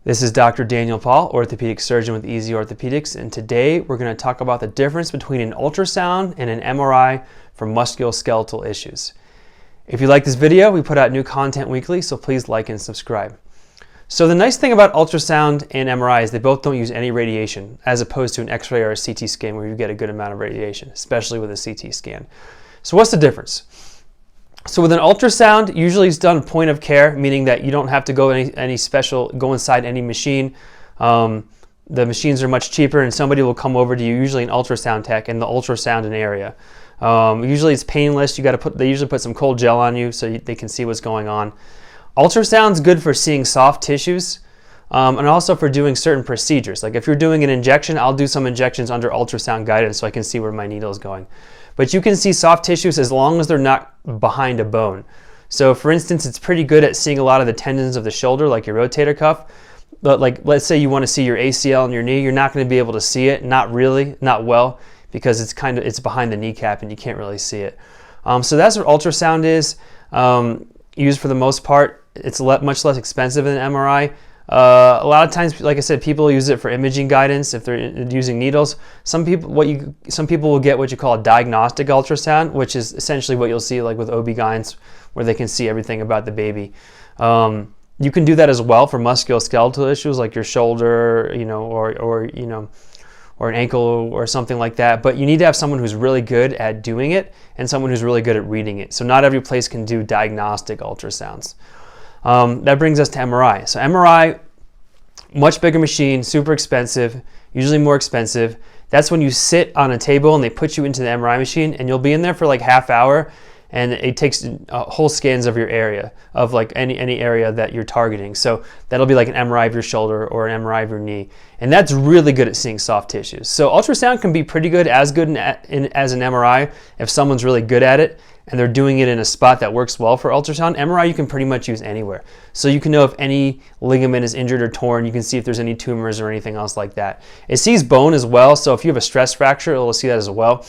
This is Dr. Daniel Paul, orthopedic surgeon with Easy Orthopedics, and today we're going to talk about the difference between an ultrasound and an MRI for musculoskeletal issues. If you like this video, we put out new content weekly, so please like and subscribe. So the nice thing about ultrasound and MRI is they both don't use any radiation, as opposed to an X-ray or a CT scan where you get a good amount of radiation, especially with a CT scan. So what's the difference? So with an ultrasound, usually it's done point of care, meaning that you don't have to go go inside any machine. The machines are much cheaper, and somebody will come over to you, usually an ultrasound tech, and they'll ultrasound an area. Usually it's painless. They usually put some cold gel on you so they can see what's going on. Ultrasound's good for seeing soft tissues, and also for doing certain procedures. Like if you're doing an injection, I'll do some injections under ultrasound guidance so I can see where my needle is going. But you can see soft tissues as long as they're not behind a bone. So for instance, it's pretty good at seeing a lot of the tendons of the shoulder, like your rotator cuff. But like, let's say you want to see your ACL and your knee, you're not going to be able to see it, not well, because it's behind the kneecap and you can't really see it. So that's what ultrasound is. Used for the most part. It's much less expensive than an MRI. A lot of times, like I said, people use it for imaging guidance if they're using needles. Some people will get what you call a diagnostic ultrasound, which is essentially what you'll see like with OB-GYNs, where they can see everything about the baby. You can do that as well for musculoskeletal issues like your shoulder, or an ankle or something like that. But you need to have someone who's really good at doing it and someone who's really good at reading it. So not every place can do diagnostic ultrasounds. That brings us to MRI. So MRI, much bigger machine, super expensive, usually more expensive. That's when you sit on a table and they put you into the MRI machine, and you'll be in there for like half hour, and it takes whole scans of your area, of like any area that you're targeting. So that'll be like an MRI of your shoulder or an MRI of your knee. And that's really good at seeing soft tissues. So ultrasound can be pretty good, as good as an MRI if someone's really good at it and they're doing it in a spot that works well for ultrasound. MRI you can pretty much use anywhere. So you can know if any ligament is injured or torn. You can see if there's any tumors or anything else like that. It sees bone as well, so if you have a stress fracture, it'll see that as well.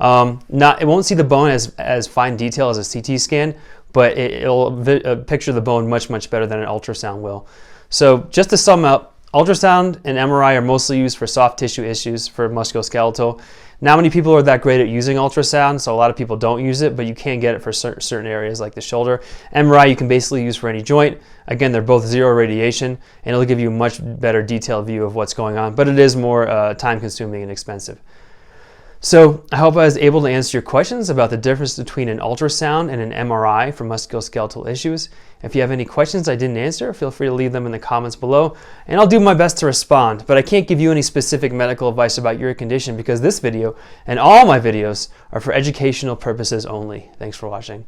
It won't see the bone as fine detail as a CT scan, but it'll picture the bone much better than an ultrasound will. So just to sum up, ultrasound and MRI are mostly used for soft tissue issues for musculoskeletal. Not many people are that great at using ultrasound, so a lot of people don't use it, but you can get it for certain areas like the shoulder. MRI you can basically use for any joint. Again, they're both zero radiation, and it'll give you a much better detailed view of what's going on, but it is more time consuming and expensive. So I hope I was able to answer your questions about the difference between an ultrasound and an MRI for musculoskeletal issues. If you have any questions I didn't answer, feel free to leave them in the comments below, and I'll do my best to respond. But I can't give you any specific medical advice about your condition because this video and all my videos are for educational purposes only. Thanks for watching.